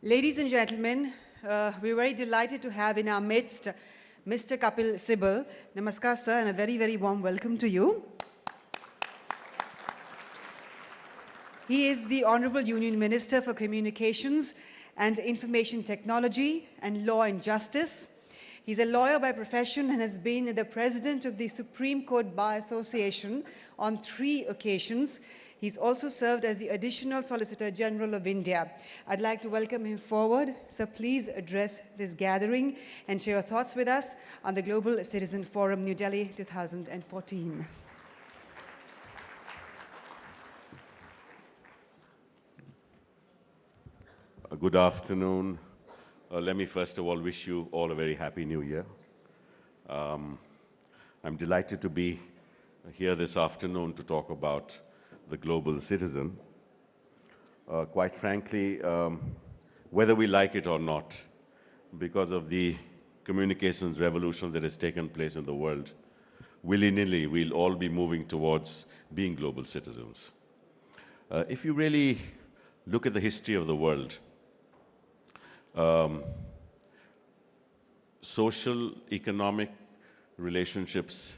Ladies and gentlemen, we're very delighted to have in our midst Mr. Kapil Sibal. Namaskar, sir, and a very, very warm welcome to you. He is the Honorable Union Minister for Communications and Information Technology and Law and Justice. He's a lawyer by profession and has been the president of the Supreme Court Bar Association on 3 occasions. He's also served as the Additional Solicitor General of India. I'd like to welcome him forward. Sir, please address this gathering and share your thoughts with us on the Global Citizen Forum, New Delhi, 2014. Good afternoon. Let me first of all wish you all a very happy new year. I'm delighted to be here this afternoon to talk about the global citizen. Quite frankly, whether we like it or not, because of the communications revolution that has taken place in the world, willy-nilly we'll all be moving towards being global citizens. If you really look at the history of the world, social, economic relationships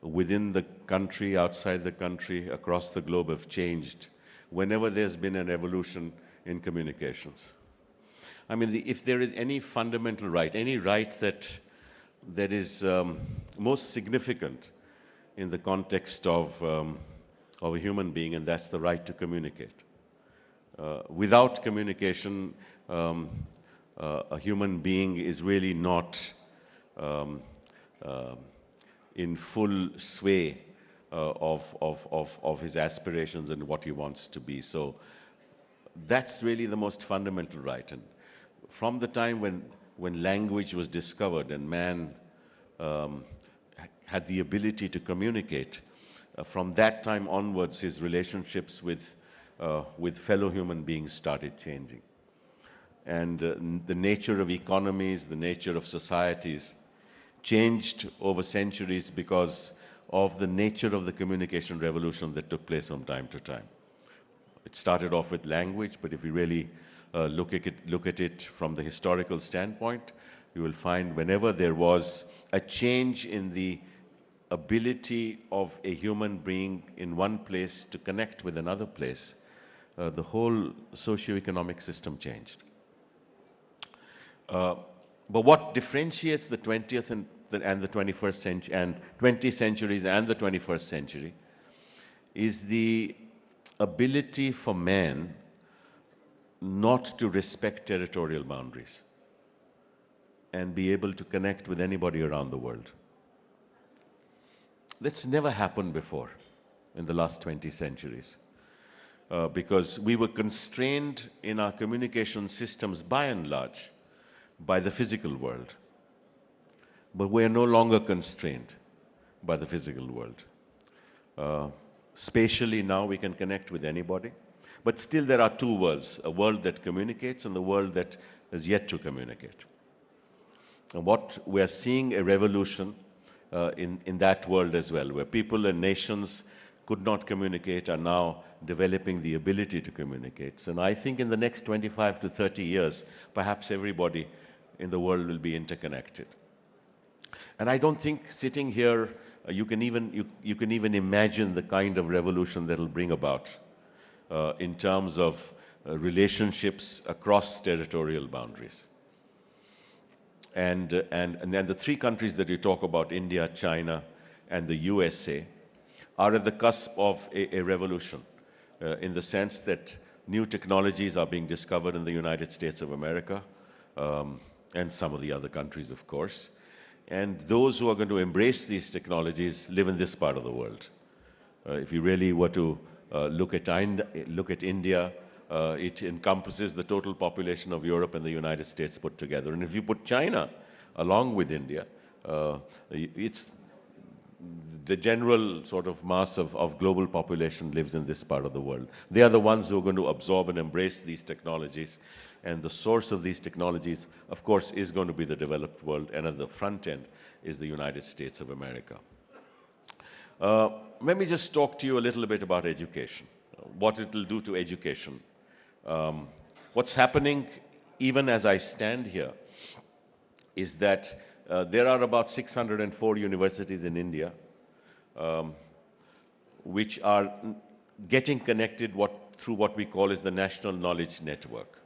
within the country, outside the country, across the globe have changed whenever there's been an evolution in communications. I mean, if there is any fundamental right, any right that is most significant in the context of a human being, and that's the right to communicate. Without communication, a human being is really not in full sway of his aspirations and what he wants to be. So that's really the most fundamental right. And from the time when language was discovered and man had the ability to communicate, from that time onwards his relationships with fellow human beings started changing. And the nature of economies, the nature of societies changed over centuries because of the nature of the communication revolution that took place from time to time. It started off with language, but if we really look at it from the historical standpoint, you will find whenever there was a change in the ability of a human being in one place to connect with another place, the whole socio-economic system changed. But what differentiates the 20th and the 21st century, and 20th centuries and the 21st century, is the ability for man not to respect territorial boundaries and be able to connect with anybody around the world. That's never happened before in the last 20 centuries. Because we were constrained in our communication systems by and large by the physical world. But we are no longer constrained by the physical world. Spatially now we can connect with anybody, but still there are two worlds, a world that communicates and the world that is yet to communicate. And what we are seeing a revolution in that world as well, where people and nations could not communicate are now developing the ability to communicate. And I think in the next 25 to 30 years, perhaps everybody in the world will be interconnected. And I don't think sitting here, you can even imagine the kind of revolution that will bring about in terms of relationships across territorial boundaries. And then the 3 countries that you talk about, India, China, and the USA, are at the cusp of a revolution in the sense that new technologies are being discovered in the United States of America and some of the other countries, of course. And those who are going to embrace these technologies live in this part of the world. If you really were to look at India, it encompasses the total population of Europe and the United States put together. And if you put China along with India, it's the general sort of mass of global population lives in this part of the world. They are the ones who are going to absorb and embrace these technologies. And the source of these technologies, of course, is going to be the developed world, and at the front end is the United States of America. Let me just talk to you a little bit about education, what it will do to education. What's happening even as I stand here, is that there are about 604 universities in India which are getting connected through what we call as the National Knowledge Network.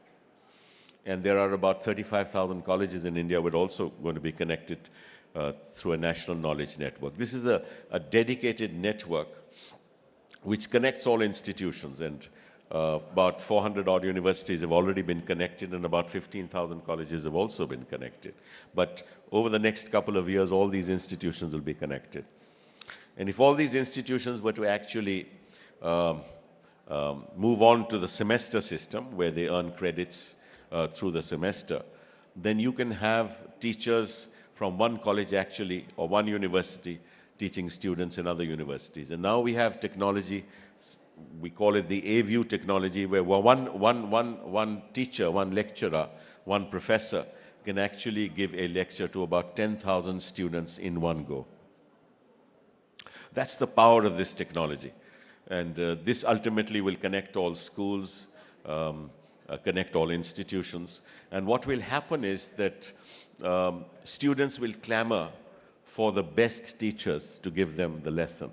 And there are about 35,000 colleges in India which are also going to be connected through a National Knowledge Network. This is a dedicated network which connects all institutions, and about 400 odd universities have already been connected, and about 15,000 colleges have also been connected. But over the next couple of years, all these institutions will be connected. And if all these institutions were to actually move on to the semester system, where they earn credits through the semester, then you can have teachers from one college actually, or one university, teaching students in other universities. And now we have technology, we call it the A-View technology, where one teacher, one lecturer, one professor can actually give a lecture to about 10,000 students in one go. That's the power of this technology. And this ultimately will connect all schools, connect all institutions. And what will happen is that students will clamor for the best teachers to give them the lesson.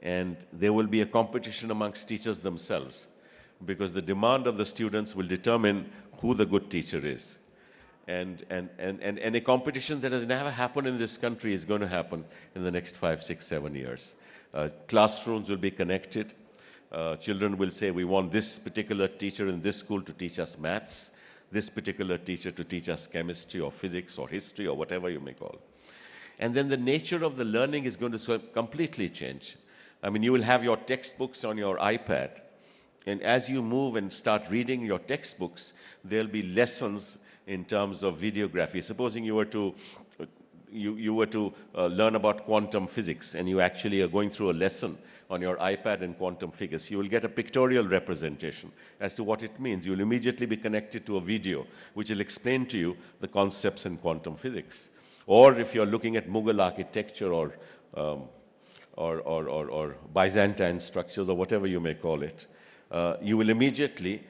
And there will be a competition amongst teachers themselves, because the demand of the students will determine who the good teacher is. And a competition that has never happened in this country is going to happen in the next 5, 6, 7 years. Classrooms will be connected. Children will say, we want this particular teacher in this school to teach us maths, this particular teacher to teach us chemistry or physics or history or whatever you may call it. And then the nature of the learning is going to completely change. I mean, you will have your textbooks on your iPad, and as you move and start reading your textbooks, there'll be lessons in terms of videography. Supposing you were to learn about quantum physics, and you actually are going through a lesson on your iPad in quantum physics, you will get a pictorial representation as to what it means. You will immediately be connected to a video which will explain to you the concepts in quantum physics. Or if you're looking at Mughal architecture or Byzantine structures or whatever you may call it, you will immediately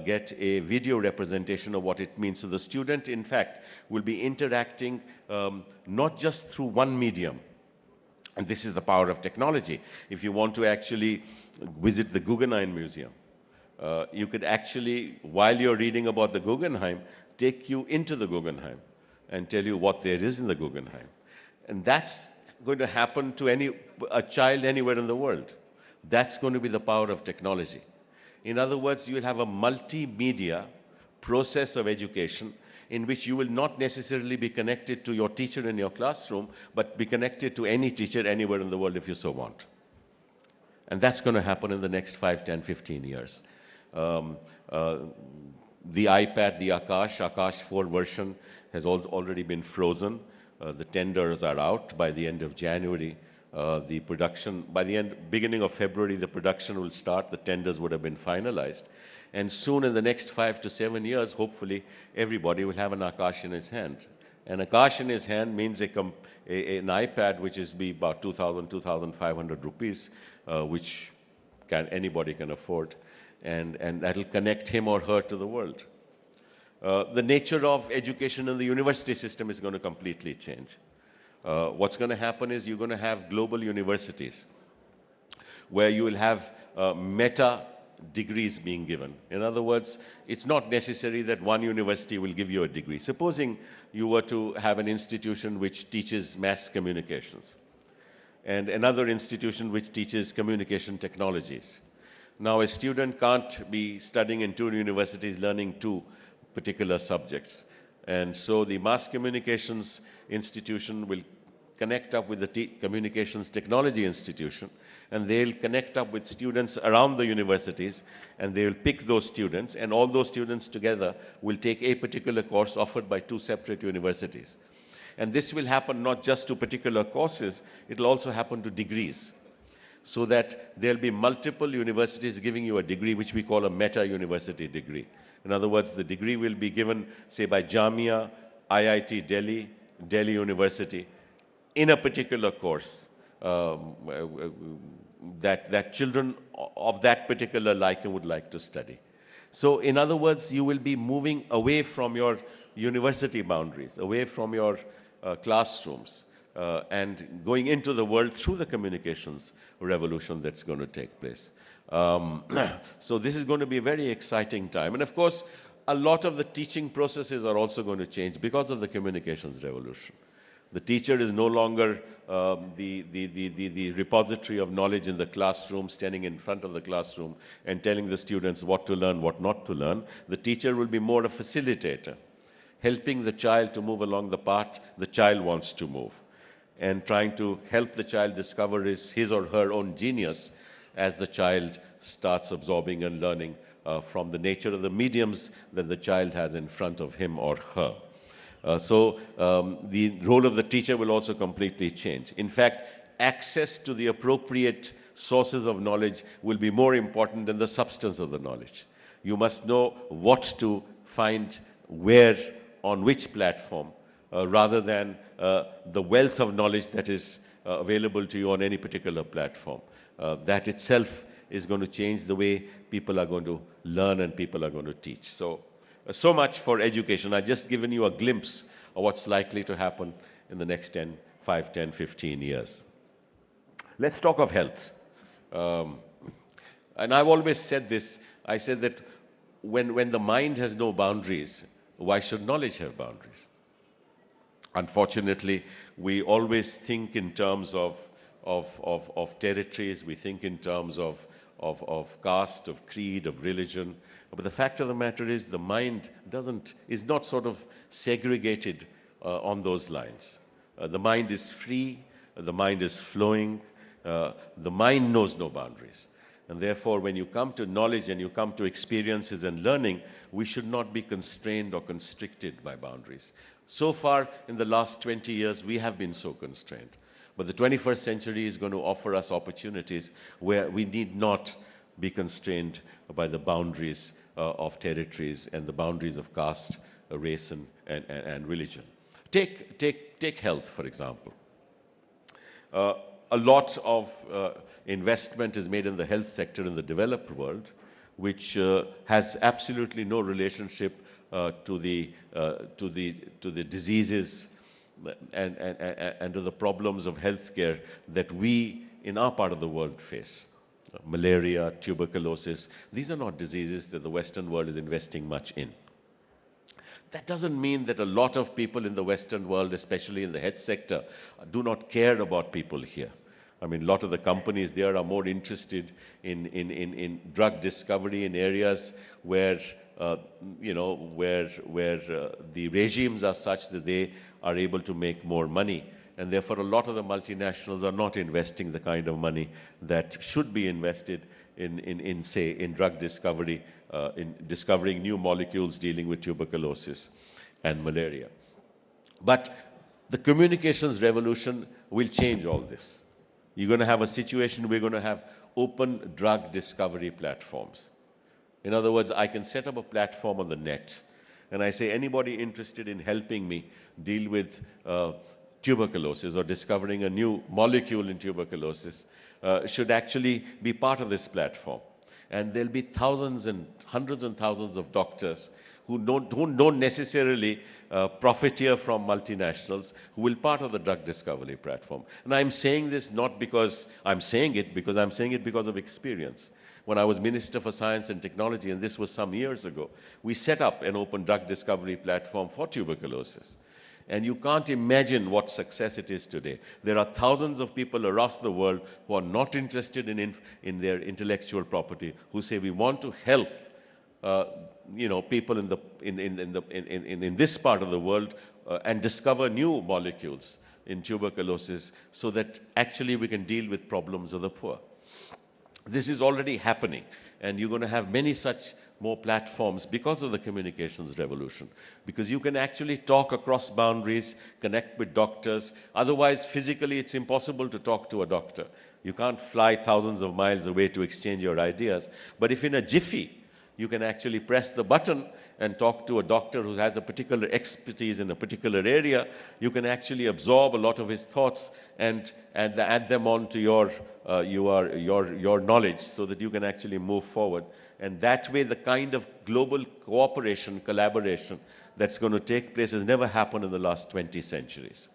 get a video representation of what it means. So the student, in fact, will be interacting not just through one medium. And this is the power of technology. If you want to actually visit the Guggenheim Museum, you could actually, while you're reading about the Guggenheim, take you into the Guggenheim and tell you what there is in the Guggenheim. And that's going to happen to a child anywhere in the world. That's going to be the power of technology. In other words, you will have a multimedia process of education in which you will not necessarily be connected to your teacher in your classroom, but be connected to any teacher anywhere in the world if you so want. And that's going to happen in the next 5, 10, 15 years. The iPad, the Akash 4 version has already been frozen. The tenders are out by the end of January. The production, by the beginning of February, the production will start. The tenders would have been finalized. And soon, in the next 5 to 7 years, hopefully, everybody will have an Akash in his hand. An Akash in his hand means an iPad, which is be about 2,000, 2,500 rupees, which anybody can afford. And that will connect him or her to the world. The nature of education in the university system is going to completely change. What's going to happen is you're going to have global universities where you will have meta degrees being given. In other words, it's not necessary that one university will give you a degree. Supposing you were to have an institution which teaches mass communications and another institution which teaches communication technologies. Now, a student can't be studying in 2 universities learning 2 particular subjects. And so the mass communications institution will connect up with the communications technology institution, and they'll connect up with students around the universities, and they'll pick those students, and all those students together will take a particular course offered by 2 separate universities. And this will happen not just to particular courses, it'll also happen to degrees, so that there'll be multiple universities giving you a degree, which we call a meta-university degree. In other words, the degree will be given, say, by Jamia, IIT Delhi, Delhi University, in a particular course that children of that particular liking would like to study. So in other words, you will be moving away from your university boundaries, away from your classrooms, and going into the world through the communications revolution that's going to take place. So this is going to be a very exciting time. And of course, a lot of the teaching processes are also going to change because of the communications revolution. The teacher is no longer the repository of knowledge in the classroom, standing in front of the classroom and telling the students what to learn, what not to learn. The teacher will be more a facilitator, helping the child to move along the path the child wants to move, and trying to help the child discover his or her own genius as the child starts absorbing and learning from the nature of the mediums that the child has in front of him or her. So the role of the teacher will also completely change. In fact, access to the appropriate sources of knowledge will be more important than the substance of the knowledge. You must know what to find where, on which platform, rather than the wealth of knowledge that is available to you on any particular platform. That itself is going to change the way people are going to learn and people are going to teach. So much for education. I've just given you a glimpse of what's likely to happen in the next 5, 10, 15 years. Let's talk of health. And I've always said this. I said that when the mind has no boundaries, why should knowledge have boundaries? Unfortunately, we always think in terms of territories. We think in terms of caste, of creed, of religion. But the fact of the matter is the mind is not sort of segregated on those lines. The mind is free, the mind is flowing, the mind knows no boundaries. And therefore, when you come to knowledge and you come to experiences and learning, we should not be constrained or constricted by boundaries. So far, in the last 20 years, we have been so constrained. But the 21st century is going to offer us opportunities where we need not be constrained by the boundaries of territories and the boundaries of caste, race, and religion. Take health, for example. A lot of investment is made in the health sector in the developed world, which has absolutely no relationship to the diseases and to the problems of healthcare that we in our part of the world face. Malaria, tuberculosis, these are not diseases that the Western world is investing much in. That doesn't mean that a lot of people in the Western world, especially in the health sector, do not care about people here. I mean, a lot of the companies there are more interested in drug discovery in areas where, the regimes are such that they are able to make more money. And therefore, a lot of the multinationals are not investing the kind of money that should be invested in drug discovery, in discovering new molecules dealing with tuberculosis and malaria. But the communications revolution will change all this. You're going to have a situation where we're going to have open drug discovery platforms. In other words, I can set up a platform on the net, and I say anybody interested in helping me deal with tuberculosis or discovering a new molecule in tuberculosis should actually be part of this platform. And there'll be thousands and hundreds and thousands of doctors who don't necessarily profiteer from multinationals, who will part of the drug discovery platform. And I'm saying this not because I'm saying it, because I'm saying it because of experience. When I was Minister for Science and Technology, and this was some years ago, we set up an open drug discovery platform for tuberculosis. And you can't imagine what success it is today. There are thousands of people across the world who are not interested in their intellectual property, who say we want to help people in this part of the world and discover new molecules in tuberculosis so that actually we can deal with problems of the poor. This is already happening, and you're going to have many such more platforms because of the communications revolution, because you can actually talk across boundaries, connect with doctors. Otherwise, physically, it's impossible to talk to a doctor. You can't fly thousands of miles away to exchange your ideas. But if in a jiffy, you can actually press the button and talk to a doctor who has a particular expertise in a particular area, you can actually absorb a lot of his thoughts and add them on to your knowledge so that you can actually move forward And that way, the kind of global cooperation, collaboration that's going to take place has never happened in the last 20 centuries.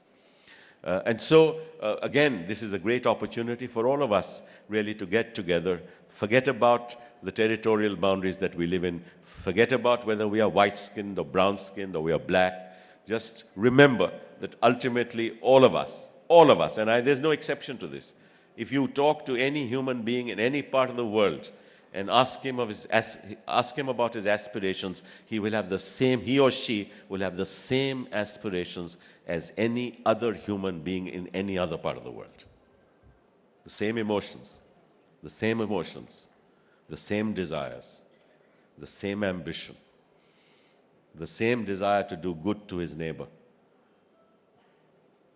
Again, this is a great opportunity for all of us really to get together, forget about the territorial boundaries that we live in, forget about whether we are white-skinned or brown-skinned or we are black. Just remember that ultimately all of us, and there's no exception to this, if you talk to any human being in any part of the world and ask him about his aspirations, he or she will have the same aspirations as any other human being in any other part of the world. The same emotions, the same desires, the same ambition, the same desire to do good to his neighbor,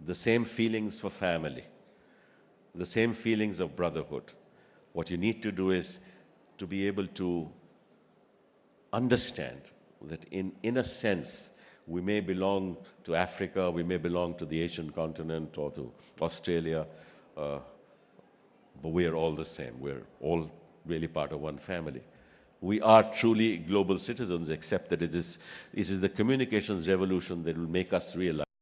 the same feelings for family, the same feelings of brotherhood. What you need to do is to be able to understand that in a sense, we may belong to Africa, we may belong to the Asian continent or to Australia, but we are all the same. We're all really part of one family. We are truly global citizens, except that it is the communications revolution that will make us realize